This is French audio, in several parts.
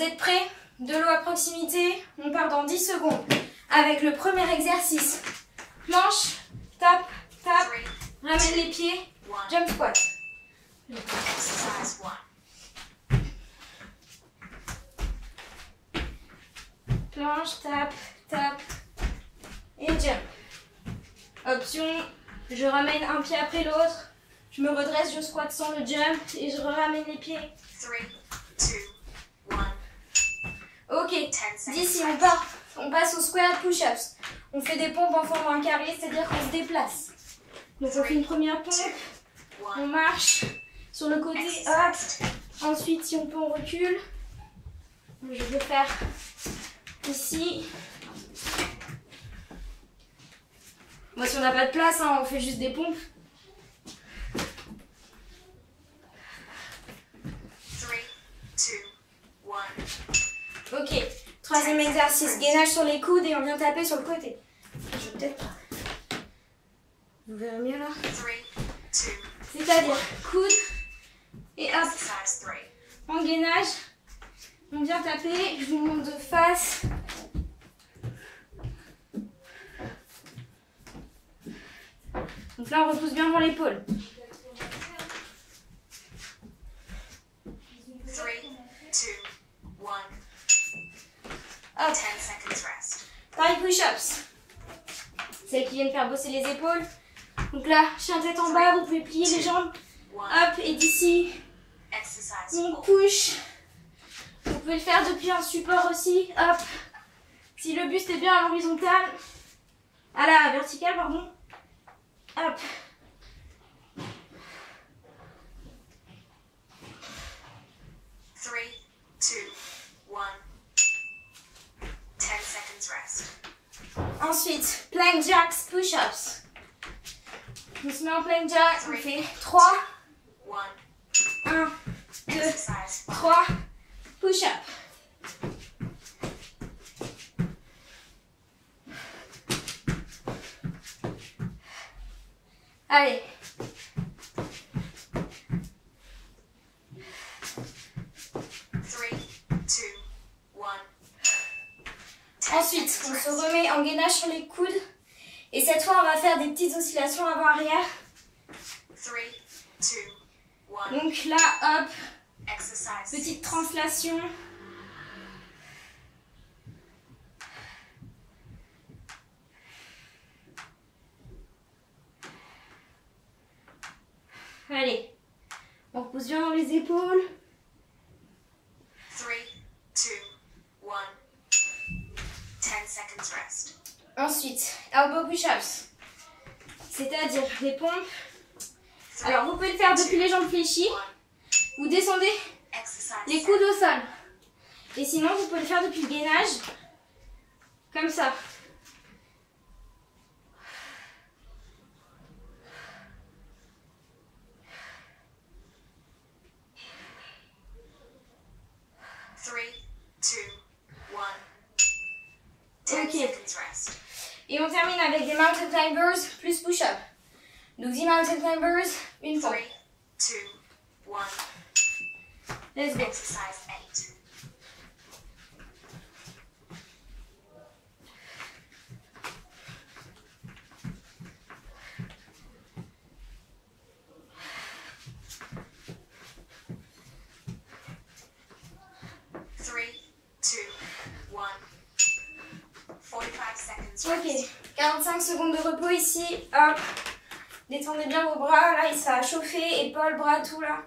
Vous êtes prêts? De l'eau à proximité. On part dans 10 secondes avec le premier exercice. Planche, tape, tape, ramène les pieds, jump squat. Planche, tape, tape et jump. Option, je ramène un pied après l'autre, je me redresse, je squatte sans le jump et je ramène les pieds. 3, 2, 1. Ok, d'ici on passe au square push-ups. On fait des pompes en formant un carré, c'est-à-dire qu'on se déplace. Donc on fait une première pompe, on marche sur le côté, hop. Ensuite, si on peut, on recule. Je vais faire ici. Moi, si on n'a pas de place, hein, on fait juste des pompes. 3, 2, 1. Ok, troisième exercice, gainage sur les coudes et on vient taper sur le côté. Je vais peut-être pas. Vous verrez mieux là. C'est-à-dire coude et hop. En gainage, on vient taper, je vous montre de face. Donc là, on repousse bien devant l'épaule. 3, 2, 1. Hop. Pareil push-ups. Celles qui viennent faire bosser les épaules. Donc là, chien tête en bas, vous pouvez plier les jambes. Hop, et d'ici, on push. Vous pouvez le faire depuis un support aussi. Hop. Si le buste est bien à l'horizontale, à la verticale, pardon. Hop. Ensuite, plank jacks, push-ups. On se met en plank jack, on fait 3, 1, 2, 3, push-up. Allez. Ensuite, on se remet en gainage sur les coudes. Et cette fois, on va faire des petites oscillations avant-arrière. 3, 2, 1. Donc là, hop. Petite translation. Allez. On repose bien dans les épaules. 3, 2, 1. 10 seconds rest. Ensuite, elbow push-ups, c'est-à-dire les pompes. Alors vous pouvez le faire depuis les jambes fléchies. Vous descendez les coudes au sol. Et sinon vous pouvez le faire depuis le gainage, comme ça. Ok. Et on termine avec des mountain climbers plus push-up. Donc 10 mountain climbers, une fois. 3, 2, 1. Let's go. Exercise 8. Ok, 45 secondes de repos ici, hop, détendez bien vos bras, là ça a chauffé, épaules, bras, tout là.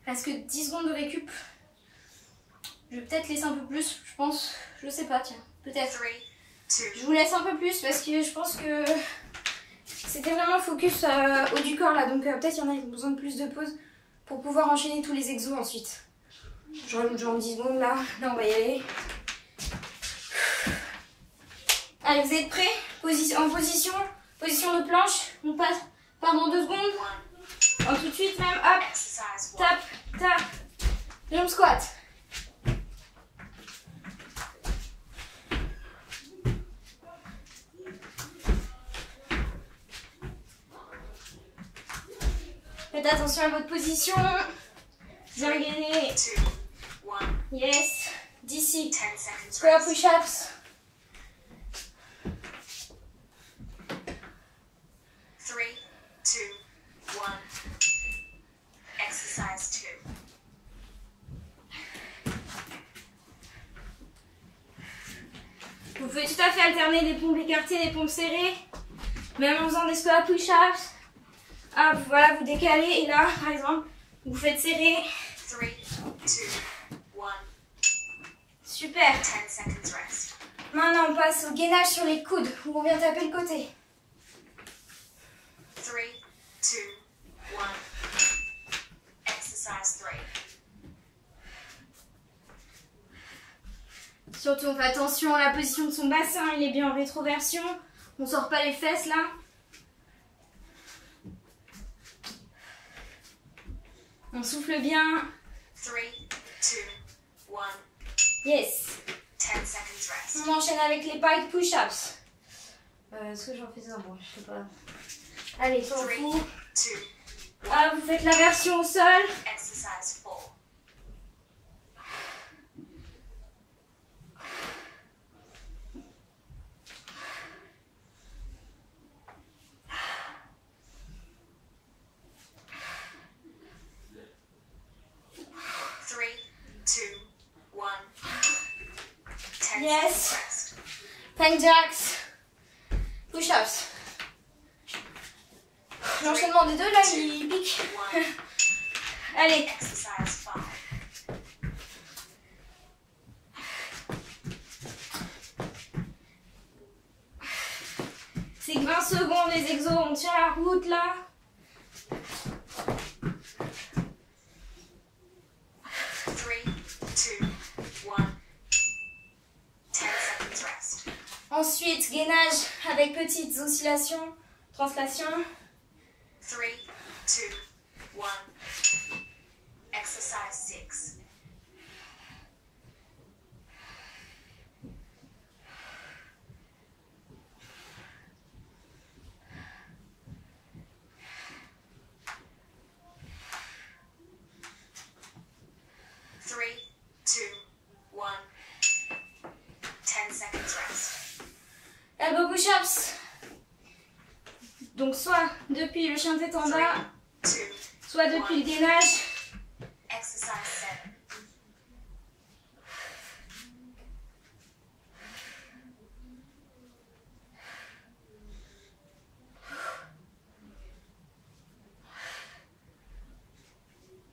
Parce que 10 secondes de récup, je vais peut-être laisser un peu plus, je pense, je sais pas, tiens, peut-être. Je vous laisse un peu plus parce que je pense que c'était vraiment focus haut du corps là, donc peut-être il y en a qui ont besoin de plus de pause pour pouvoir enchaîner tous les exos ensuite. Je rajoute genre 10 secondes là, on va y aller. Allez, vous êtes prêts? En position de planche. On passe, pardon, 2 secondes. Tout de suite même, hop, tap, tap, jump squat. Faites attention à votre position. Bien gainé. Yes. D'ici. Square push-ups. 3, 2, 1. Exercise 2. Vous pouvez tout à fait alterner des pompes écartées, des pompes serrées. Même en faisant des square push-ups. Hop, voilà, vous décalez et là, par exemple, vous faites serrer. 3, 2, 1. Super. 10 seconds rest. Maintenant, on passe au gainage sur les coudes, où on vient taper le côté. 3, 2, 1. Exercise 3. Surtout, on fait attention à la position de son bassin, il est bien en rétroversion. On ne sort pas les fesses là. On souffle bien. 3, 2, 1. Yes. 10 seconds rest. On enchaîne avec les pike push-ups. Est-ce que j'en fais ça? Bon, je sais pas. Allez, sur le 3, coup. 2, 1. Ah, vous faites la version au sol. Exercise 4. Yes. Plank jacks. Push-ups. L'enchaînement des deux là, il pique. Allez. Exercise 5. C'est que 20 secondes les exos, on tient la route là. Ensuite, gainage avec petites oscillations, translation. 3, 2, 1. Exercise 6. Three, 2, 1. 10 seconds rest. Elbow push-ups. Donc soit depuis le chien de tête en bas, 2, soit depuis le gainage. Exercise 7.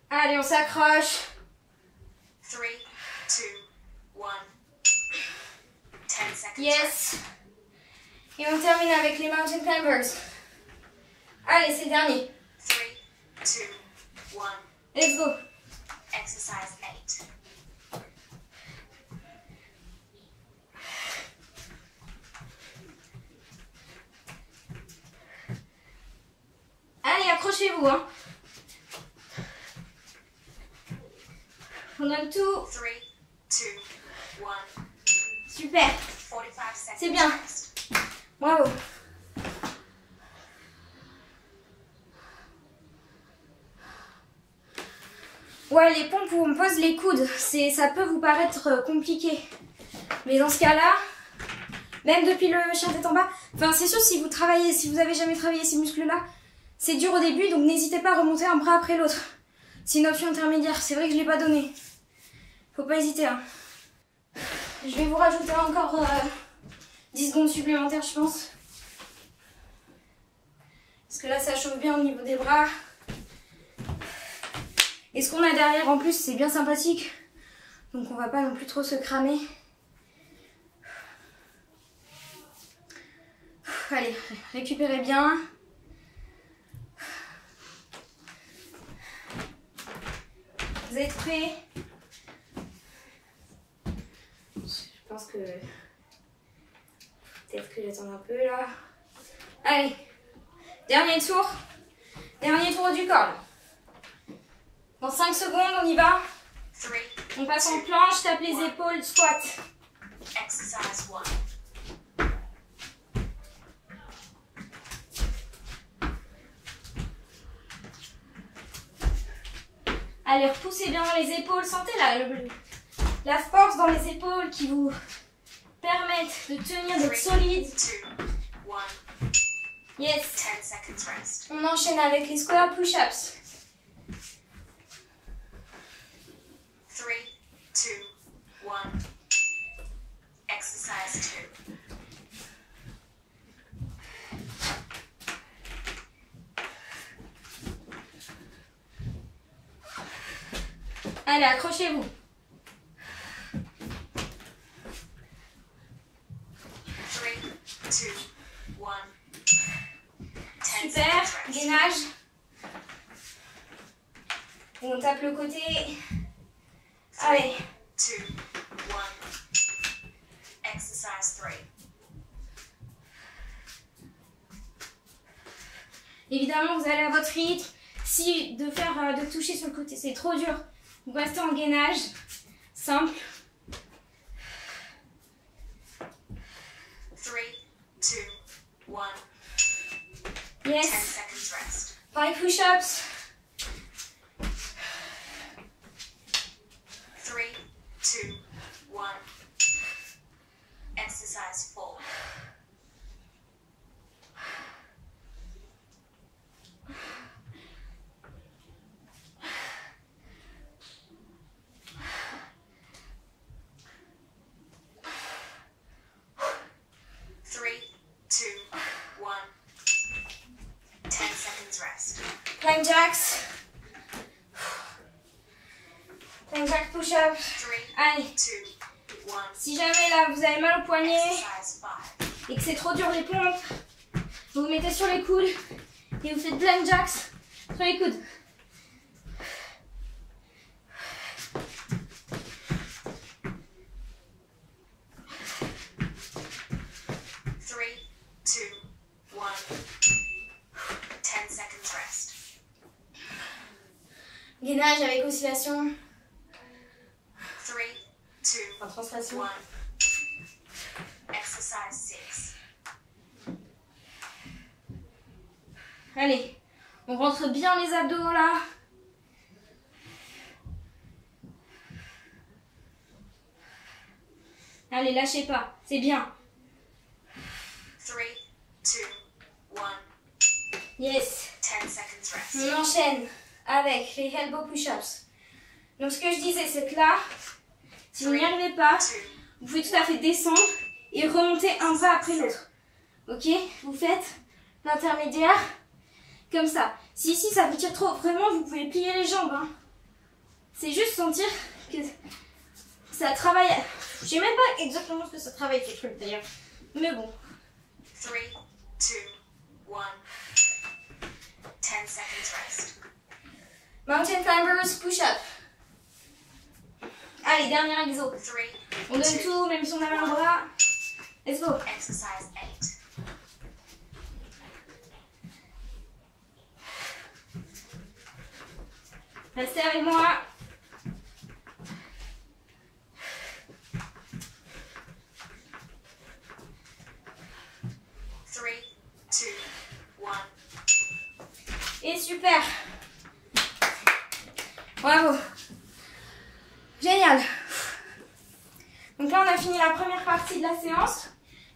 Allez, on s'accroche. 3, 2, 1. 10 seconds rest. Yes. Et on termine avec les mountain climbers. Allez, c'est le dernier. 3, 2, 1. Let's go. Exercise 8. Allez, accrochez-vous. Hein. On donne tout. 3, 2, 1. Super. 45 seconds. C'est bien. rest. Bravo. Ouais, les pompes où on pose les coudes, ça peut vous paraître compliqué. Mais dans ce cas-là, même depuis le chien tête en bas, enfin c'est sûr si vous avez jamais travaillé ces muscles-là, c'est dur au début, donc n'hésitez pas à remonter un bras après l'autre. C'est une option intermédiaire, c'est vrai que je ne l'ai pas donné. Faut pas hésiter. Hein. Je vais vous rajouter encore 10 secondes supplémentaires, je pense. Parce que là, ça chauffe bien au niveau des bras. Et ce qu'on a derrière, en plus, c'est bien sympathique. Donc, on va pas non plus trop se cramer. Allez, récupérez bien. Vous êtes prêts? Je pense que Peut-être que j'attends un peu là. Allez, dernier tour. Dernier tour du corps. Dans 5 secondes, on y va. 3, On passe en planche, tape les épaules, squat. exercise 1. Allez, repoussez bien les épaules. Sentez la force dans les épaules qui vous permettent de tenir, d'être solide. 2, 1. Yes. 10 seconds rest. On enchaîne avec les squat push-ups. 3, 2, 1. Exercise 2. Allez, accrochez-vous. 3, 2, 1. 10 Super, seconds rest. gainage. On tape le côté. Allez, 2, 1. Exercise 3. évidemment, vous allez à votre rythme. Si de toucher sur le côté, c'est trop dur, vous restez en gainage. Simple. 3, 2, 1. 10 Yes. seconds rest. 5 push-ups. 3, 2, 1. Exercise 4. Three, 2, 1. 10 seconds rest. Plank jacks. Plank jack push-ups. 3, Allez, 2, 1. si jamais là vous avez mal au poignet Exercise 5. et que c'est trop dur les pompes, vous vous mettez sur les coudes et vous faites plank jacks sur les coudes. Three, 2, 1. 10 seconds rest. Gainage avec oscillation. 3, 2, En translation. 1. Exercise 6. Allez, on rentre bien les abdos là. Allez, lâchez pas, c'est bien. 3, 2, 1. Yes. 10 seconds rest. On enchaîne avec les elbow push-ups. Donc ce que je disais, c'est que là, si vous n'y arrivez pas, 2, vous pouvez tout à fait descendre et remonter un pas après l'autre. Ok? Vous faites l'intermédiaire comme ça. Si ici ça vous tire trop, vraiment vous pouvez plier les jambes. Hein. C'est juste sentir que ça travaille. Je sais même pas exactement ce que ça travaille ces trucs d'ailleurs. Mais bon. 3, 2, 1. 10 seconds rest. Mountain climbers push-up. Allez, dernier exo. 3, On donne tout, même si on a mal au bras. Let's go. exercise 8. Restez avec moi. Three, 2, 1. Et super. Bravo. Génial. Donc là, on a fini la première partie de la séance,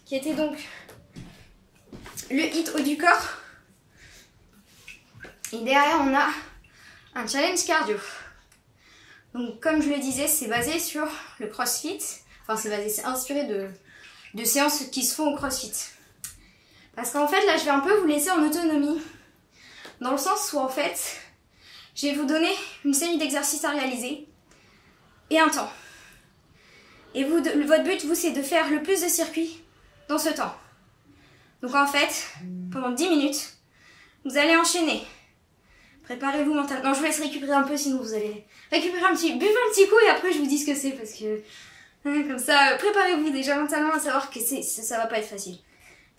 qui était donc le hit haut du corps. Et derrière, on a un challenge cardio. Donc comme je le disais, c'est basé sur le CrossFit. Enfin, c'est inspiré de séances qui se font au CrossFit. Parce qu'en fait, là, je vais un peu vous laisser en autonomie. Dans le sens où, en fait, je vais vous donner une série d'exercices à réaliser et un temps. Et vous, votre but, vous, c'est de faire le plus de circuits dans ce temps. Donc en fait, pendant 10 minutes, vous allez enchaîner. Préparez-vous mentalement. Non, je vous laisse récupérer un peu, sinon vous allez récupérer un petit... Buvez un petit coup et après je vous dis ce que c'est parce que... Comme ça, préparez-vous déjà mentalement à savoir que ça va pas être facile.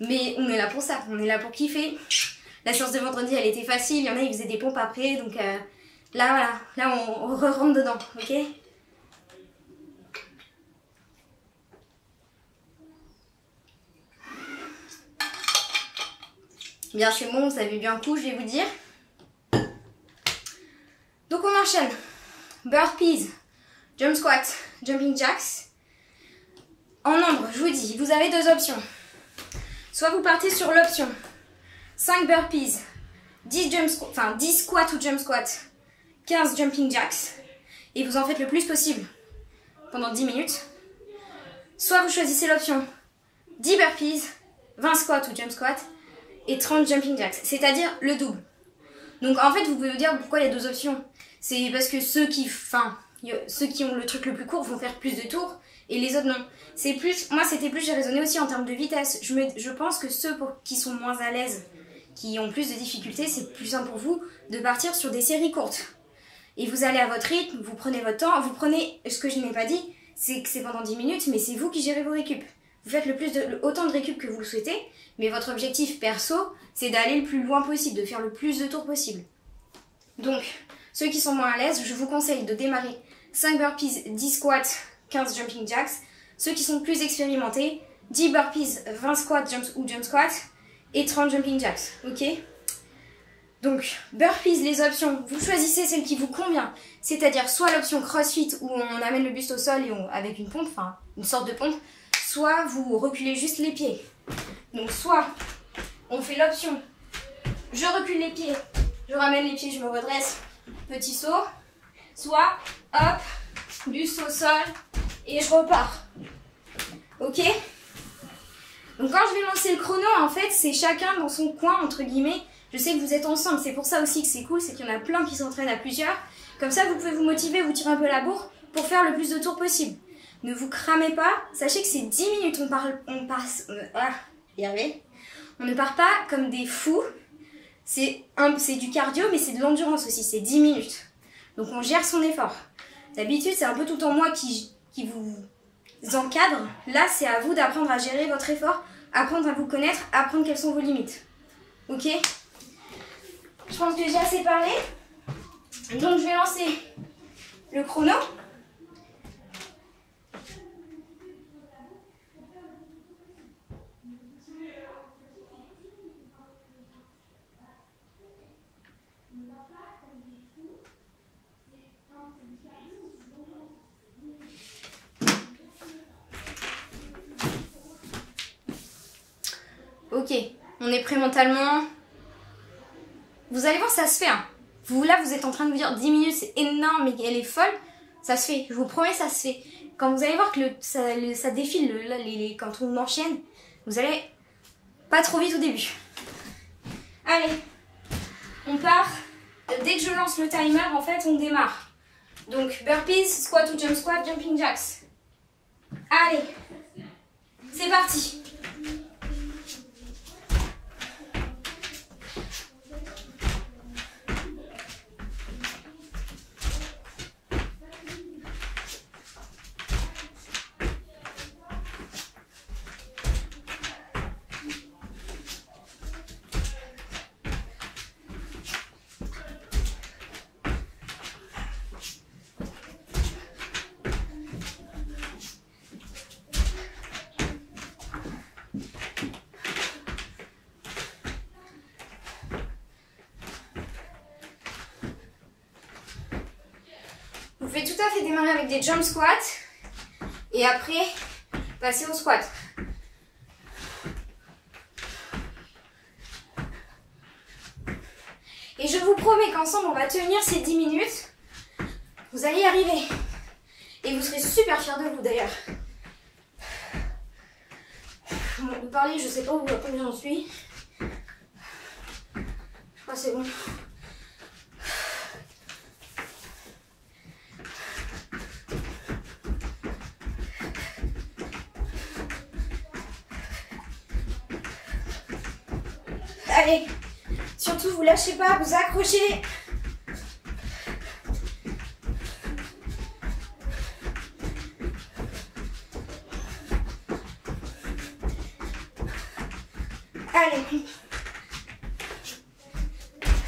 Mais on est là pour ça, on est là pour kiffer. La séance de vendredi, elle était facile, il y en a, ils faisaient des pompes après, donc là, voilà, là, on rentre dedans, ok? Bien, c'est bon, vous avez bien un coup, je vais vous dire. Donc on enchaîne. Burpees, jump squat, jumping jacks. En nombre, je vous dis, vous avez deux options. Soit vous partez sur l'option 5 burpees, 10 squats ou jump squats, 15 jumping jacks, et vous en faites le plus possible pendant 10 minutes. Soit vous choisissez l'option 10 burpees, 20 squats ou jump squats, et 30 jumping jacks, c'est-à-dire le double. Donc en fait, vous pouvez vous dire pourquoi il y a deux options. C'est parce que ceux qui ont le truc le plus court vont faire plus de tours, et les autres non. C'est plus, moi c'était plus, j'ai raisonné aussi en termes de vitesse. Je pense que ceux qui sont moins à l'aise, qui ont plus de difficultés, c'est plus simple pour vous de partir sur des séries courtes. Et vous allez à votre rythme, vous prenez votre temps, vous prenez, ce que je n'ai pas dit, c'est que c'est pendant 10 minutes, mais c'est vous qui gérez vos récup. Vous faites autant de récup que vous le souhaitez, mais votre objectif perso, c'est d'aller le plus loin possible, de faire le plus de tours possible. Donc, ceux qui sont moins à l'aise, je vous conseille de démarrer 5 burpees, 10 squats, 15 jumping jacks. Ceux qui sont plus expérimentés, 10 burpees, 20 squats jump squats et 30 jumping jacks, ok? Donc, burpees, les options, vous choisissez celle qui vous convient, c'est-à-dire soit l'option CrossFit où on amène le buste au sol et avec une pompe, enfin une sorte de pompe, soit vous reculez juste les pieds. Donc, soit on fait l'option, je recule les pieds, je ramène les pieds, je me redresse, petit saut, soit, hop, buste au sol et je repars. Ok? Donc quand je vais lancer le chrono, en fait, c'est chacun dans son coin, entre guillemets. Je sais que vous êtes ensemble, c'est pour ça aussi que c'est cool, c'est qu'il y en a plein qui s'entraînent à plusieurs. Comme ça, vous pouvez vous motiver, vous tirer un peu la bourre pour faire le plus de tours possible. Ne vous cramez pas, sachez que c'est 10 minutes, on ne part pas comme des fous. C'est du cardio, mais c'est de l'endurance aussi, c'est 10 minutes. Donc on gère son effort. D'habitude, c'est un peu tout en moi qui vous encadre. Là, c'est à vous d'apprendre à gérer votre effort, apprendre à vous connaître, apprendre quelles sont vos limites. Ok? Je pense que j'ai assez parlé. Donc je vais lancer le chrono. Ok, on est prêt mentalement. Vous allez voir, ça se fait. Hein. Là, vous êtes en train de vous dire 10 minutes, c'est énorme, mais elle est folle. Ça se fait, je vous promets, ça se fait. Quand vous allez voir que ça défile, quand on enchaîne, vous allez pas trop vite au début. Allez, on part. Dès que je lance le timer, en fait, on démarre. Donc, burpees, squat ou jump squat, jumping jacks. Allez, c'est parti. Vous pouvez tout à fait démarrer avec des jump squats et après passer au squat. Et je vous promets qu'ensemble on va tenir ces 10 minutes. Vous allez y arriver. Et vous serez super fiers de vous d'ailleurs. Bon, de parler, je sais pas combien j'en suis. Je crois que c'est bon. Allez, surtout vous lâchez pas, vous accrochez. Allez.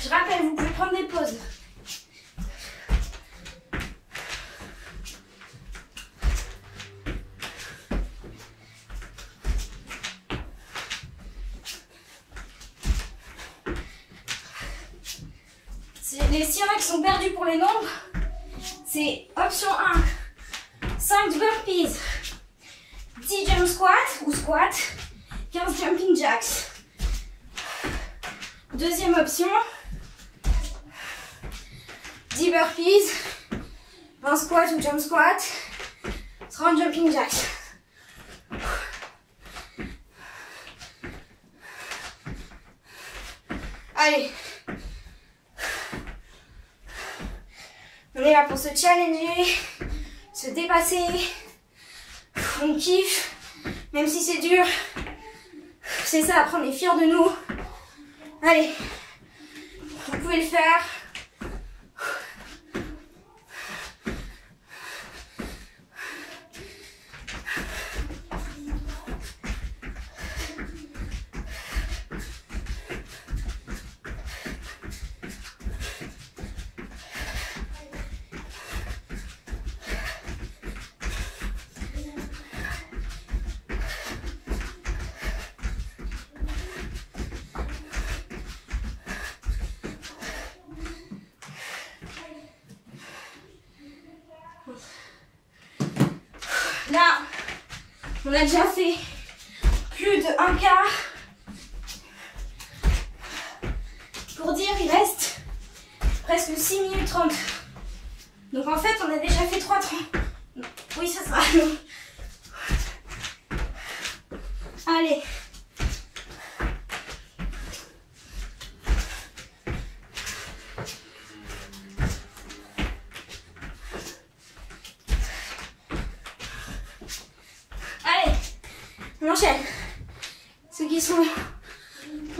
Je rappelle, vous pouvez prendre des pauses. Les sirènes qui sont perdus pour les nombres, c'est option 1, 5 burpees, 10 jump squats ou squat, 15 jumping jacks. Deuxième option, 10 burpees, 20 squats ou jump squats, 30 jumping jacks. Allez. On est là pour se challenger, se dépasser. On kiffe, même si c'est dur. C'est ça, après on est fiers de nous. Allez, vous pouvez le faire. Là, on a déjà fait plus de 1 quart. Pour dire, il reste presque 6 minutes 30. Donc en fait, on a déjà fait 3:30. Oui, ça sera long. Allez. Allez, on enchaîne. Ceux qui sont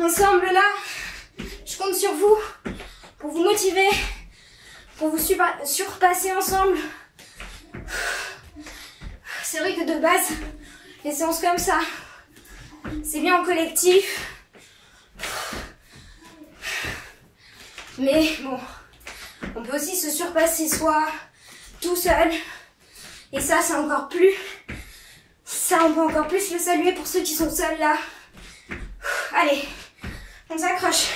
ensemble là, je compte sur vous pour vous motiver, pour vous surpasser ensemble. C'est vrai que de base, les séances comme ça, c'est bien en collectif. Mais bon, on peut aussi se surpasser soi, tout seul. Et ça, c'est encore plus... Ça, on peut encore plus le saluer pour ceux qui sont seuls là. Allez, on s'accroche.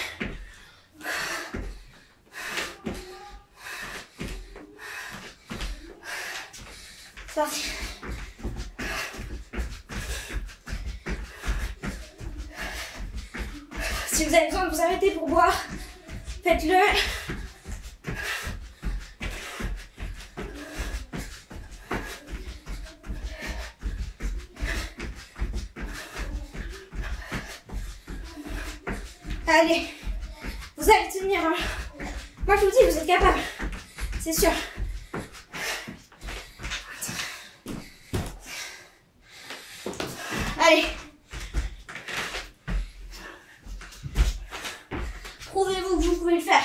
C'est parti. Si vous avez besoin de vous arrêter pour boire, faites-le. Allez, vous allez tenir. Hein. Moi, je vous dis, vous êtes capable. C'est sûr. Allez. Prouvez-vous que vous pouvez le faire.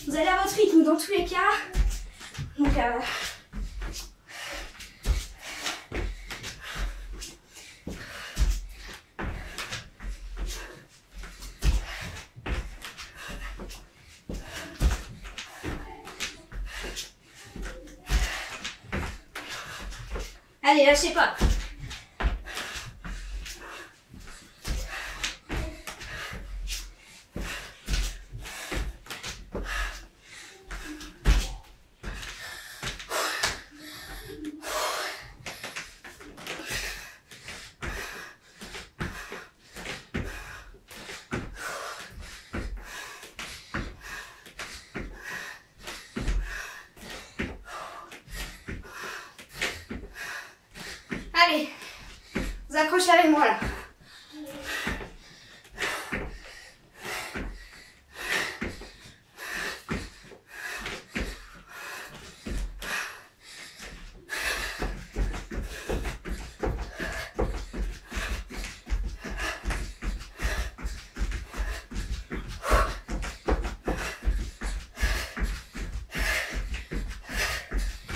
Vous allez à votre rythme dans tous les cas. Donc, allez, lâchez pas. Allez, vous accrochez avec moi là.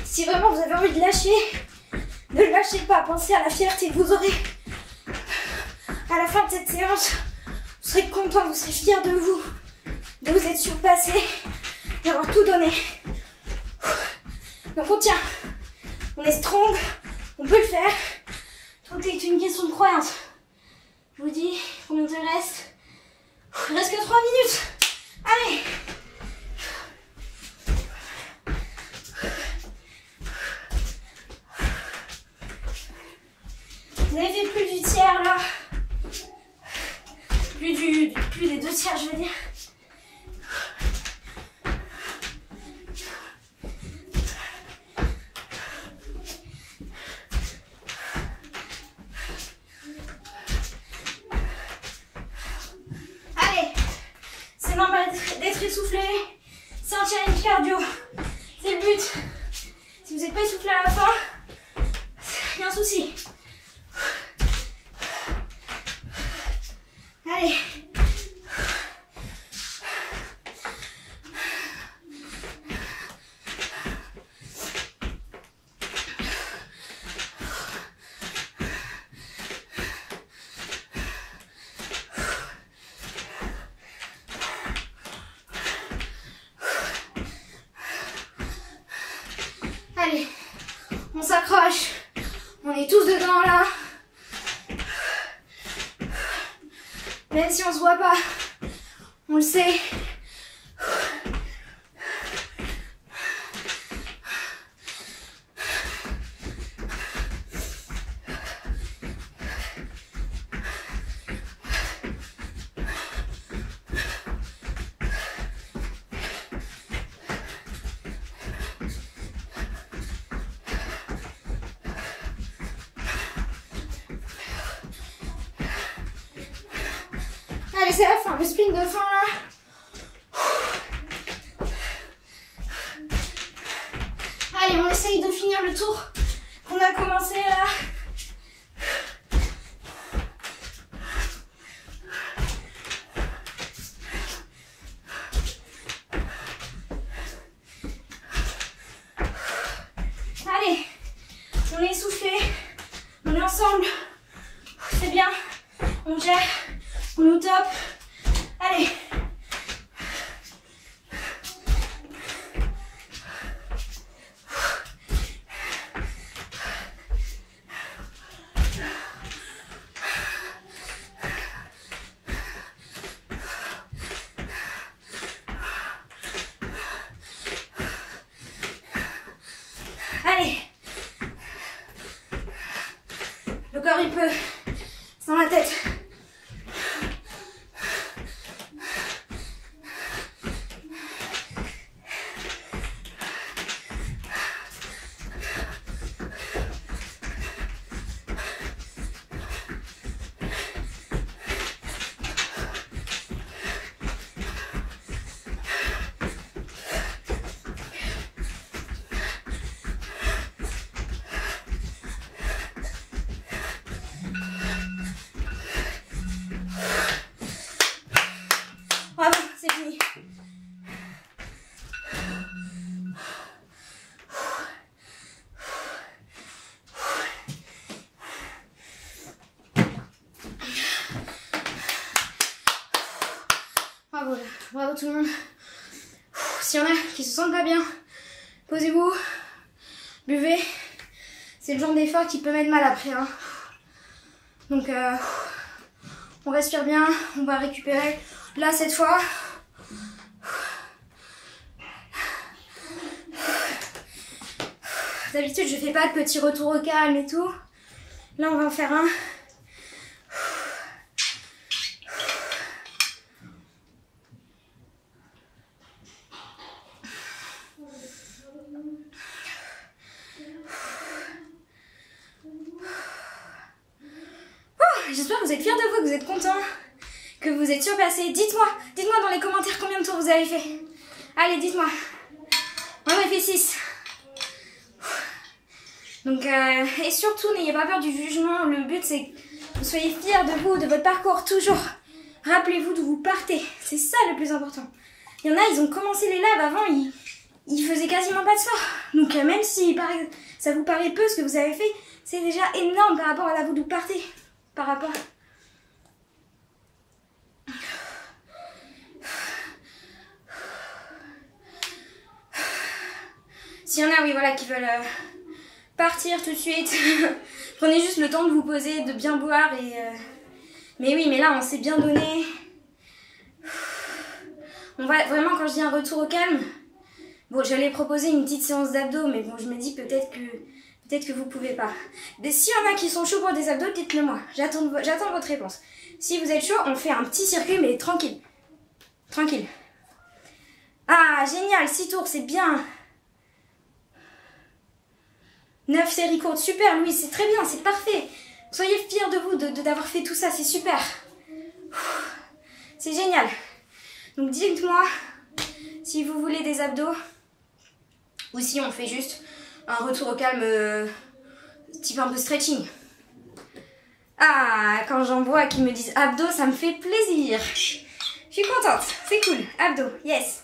Si vraiment vous avez envie de lâcher, ne lâchez pas, pensez à la fierté que vous aurez à la fin de cette séance, vous serez content, vous serez fiers de vous être surpassé, d'avoir tout donné. Donc on tient, on est strong, on peut le faire. Tout est une question de croyance. Je vous dis combien il reste. Il reste que 3 minutes. Allez. Vous avez fait plus du tiers là. Plus des 2 tiers, je veux dire. Allez, c'est normal d'être essoufflé. C'est un challenge cardio. C'est le but. Si vous n'êtes pas essoufflé à la fin, il y a un souci. Allez. Allez, on s'accroche. On est tous dedans là. Même si on se voit pas, on le sait. Allez, c'est la fin, le sprint de fin là. Allez, on essaye de finir le tour qu'on a commencé là. Allez, on est essoufflé, on est ensemble, c'est bien, on gère. On est au top. Allez. Allez. Le corps il peut. Sans la tête. Bravo, c'est fini. Bravo, bravo tout le monde. S'il y en a qui se sentent pas bien, posez-vous, buvez. C'est le genre d'effort qui peut mettre mal après. Hein. Donc, on respire bien, on va récupérer. Là, cette fois, d'habitude, je fais pas de petits retours au calme et tout. Là, on va en faire un. J'espère que vous êtes fiers de vous, que vous êtes contents, que vous êtes surpassés. Dites-moi dans les commentaires combien de tours vous avez fait. Allez, dites-moi. Moi, j'en ai fait 6. Donc, et surtout, n'ayez pas peur du jugement. Le but, c'est que vous soyez fiers de vous, de votre parcours, toujours. Rappelez-vous d'où vous partez. C'est ça le plus important. Il y en a, ils ont commencé les laves avant, ils faisaient quasiment pas de sport. Donc, même si ça vous paraît peu ce que vous avez fait, c'est déjà énorme par rapport à là d'où vous partez. Par rapport S'il y en a, oui, voilà, qui veulent partir tout de suite, prenez juste le temps de vous poser, de bien boire et... Mais oui, mais là, on s'est bien donné. On va vraiment, quand je dis un retour au calme, bon, j'allais proposer une petite séance d'abdos, mais bon, je me dis peut-être que vous pouvez pas. Mais s'il y en a qui sont chauds pour des abdos, dites-le moi. J'attends votre réponse. Si vous êtes chaud, on fait un petit circuit, mais tranquille. Tranquille. Ah, génial, 6 tours, c'est bien. 9 séries courtes, super, Louis, c'est très bien, c'est parfait. Soyez fiers de vous, d'avoir fait tout ça, c'est super. C'est génial. Donc dites-moi si vous voulez des abdos ou si on fait juste un retour au calme type un peu stretching. Ah, quand j'en vois qui me disent abdos, ça me fait plaisir. Je suis contente, c'est cool. Abdos, yes.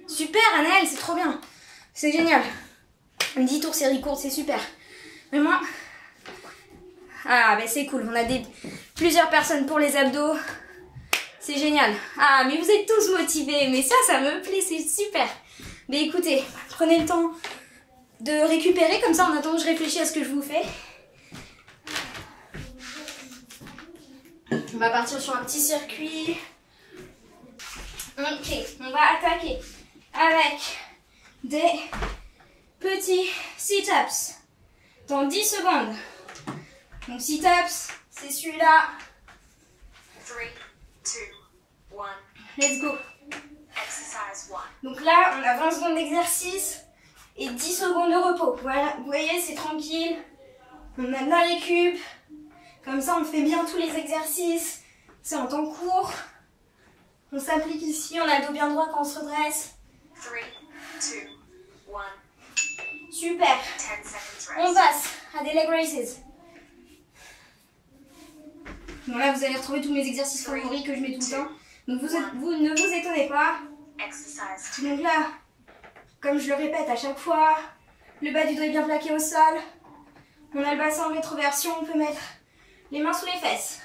Super, Anaëlle, c'est trop bien. C'est génial. 10 tours série courte, c'est super. Vraiment. Ah, ben c'est cool. On a plusieurs personnes pour les abdos. C'est génial. Ah, mais vous êtes tous motivés. Mais ça me plaît, c'est super. Mais écoutez, prenez le temps de récupérer. Comme ça, en attendant, je réfléchis à ce que je vous fais. On va partir sur un petit circuit. Ok, on va attaquer avec des petits sit-ups dans 10 secondes. Donc sit-ups, c'est celui-là. 3, 2, 1. Let's go. Exercise 1. Donc là, on a 20 secondes d'exercice et 10 secondes de repos. Voilà, vous voyez, c'est tranquille. On a de la récup. Comme ça, on fait bien tous les exercices. C'est en temps court. On s'applique ici, on a le dos bien droit quand on se redresse. 3, 2, 1. Super. 10 seconds On rest. passe à des leg raises. Bon là, vous allez retrouver tous mes exercices favoris que je mets tout le temps. Donc vous ne vous étonnez pas. Exercise Donc là, comme je le répète à chaque fois, le bas du dos est bien plaqué au sol. On a le bassin en rétroversion, on peut mettre les mains sous les fesses.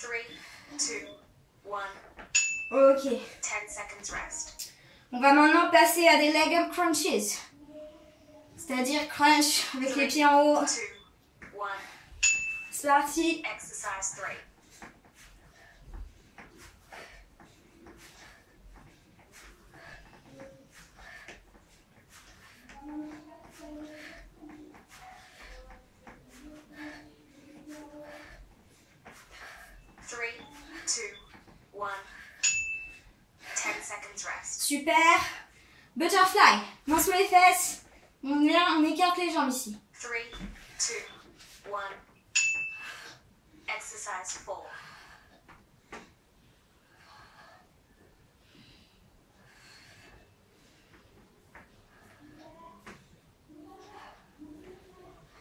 Three, two, 1. Ok. 10 seconds rest. On va maintenant passer à des leg up crunches. C'est-à-dire crunch avec les pieds en haut. 2, 1. C'est parti. Exercise 3. Three, 2, 1. 10 seconds rest. Super. Butterfly. Main sous les fesses. On écarte les jambes ici. 3, 2, 1. Exercise 4.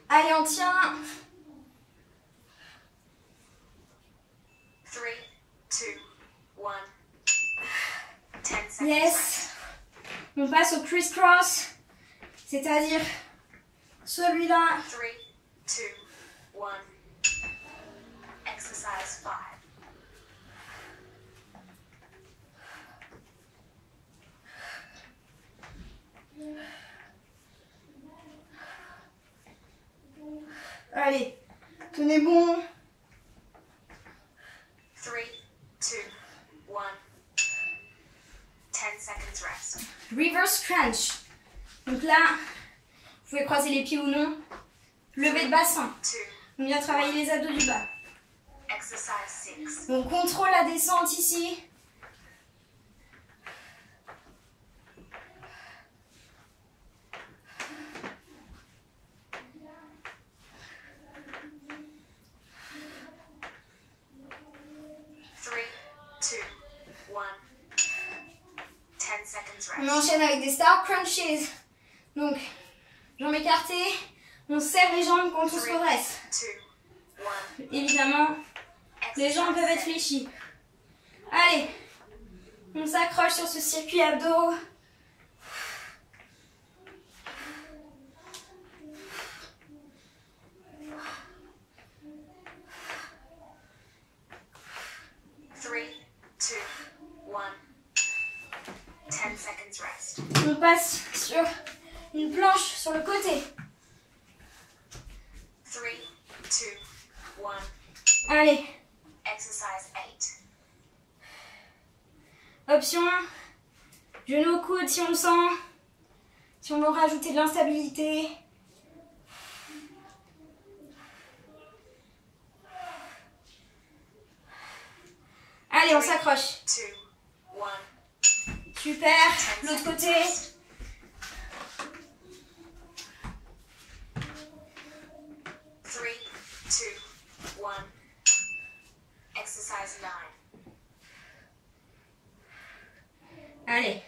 Allez, on tient. 3, 2, 1. 10 seconds Yes. rest. On passe au criss-cross. C'est-à-dire celui-là. 3, 2, 1. Exercise 5. Allez, tenez bon. 3, 2, 1. 10 seconds rest. Reverse crunch. Donc là, vous pouvez croiser les pieds ou non. Lever de bassin. 2. On vient travailler les abdos du bas. Exercise 6. On contrôle la descente ici. On enchaîne avec des star crunches. Donc, jambes écartées. On serre les jambes quand on se redresse. Évidemment, les jambes peuvent être fléchies. Allez, on s'accroche sur ce circuit abdos. 10 seconds rest. On passe sur une planche sur le côté. 3, 2, 1. Allez, Exercise 8. option, genou au coude si on le sent. Si on veut rajouter de l'instabilité. Allez, on s'accroche. 2, 1. Super, l'autre côté. 3, 2, 1. Exercise 9. Allez.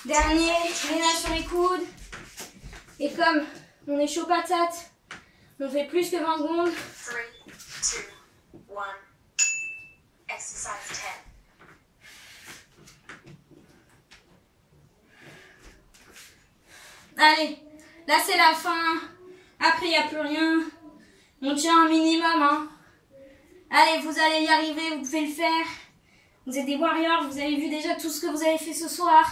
Dernier, ménage sur les coudes. Et comme on est chaud patate, on fait plus que 20 secondes. 3, 2, 1. Exercise 10. Allez, là c'est la fin. Après il n'y a plus rien. On tient un minimum. Hein. Allez, vous allez y arriver, vous pouvez le faire. Vous êtes des warriors, vous avez vu déjà tout ce que vous avez fait ce soir.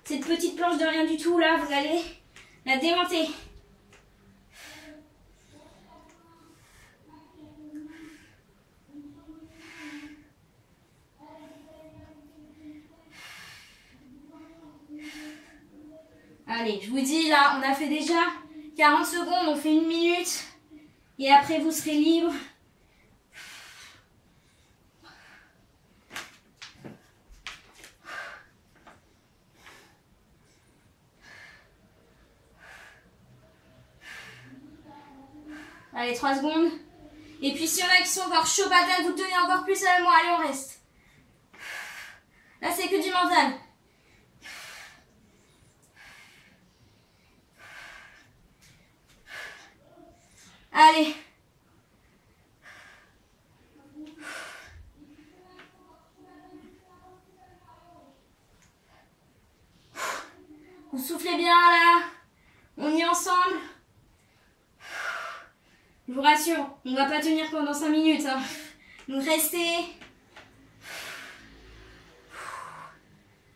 Cette petite planche de rien du tout là, vous allez la démonter. Allez, je vous dis là, on a fait déjà 40 secondes, on fait 1 minute. Et après vous serez libre. Allez, 3 secondes. Et puis s'il y en a qui sont encore chauds patates, vous tenez encore plus avec moi. Allez, on reste. Là, c'est que du mental. Allez. Vous soufflez bien là. On y est ensemble. Je vous rassure, on ne va pas tenir pendant 5 minutes. Hein. Donc restez.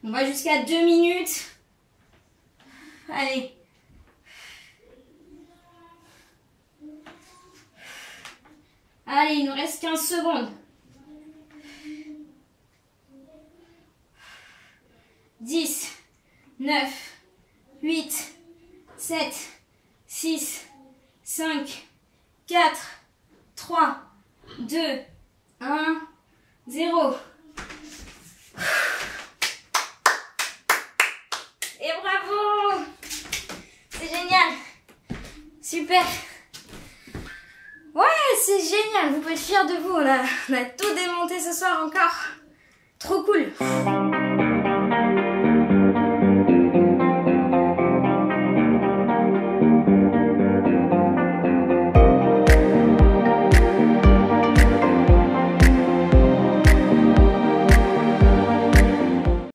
On va jusqu'à 2 minutes. Allez. Allez, il nous reste 15 secondes. 10, 9, 8, 7, 6, 5, 4, 3, 2, 1, 0. Et bravo! C'est génial! Super! Ouais, c'est génial! Vous pouvez être fiers de vous, on a tout démonté ce soir encore. Trop cool!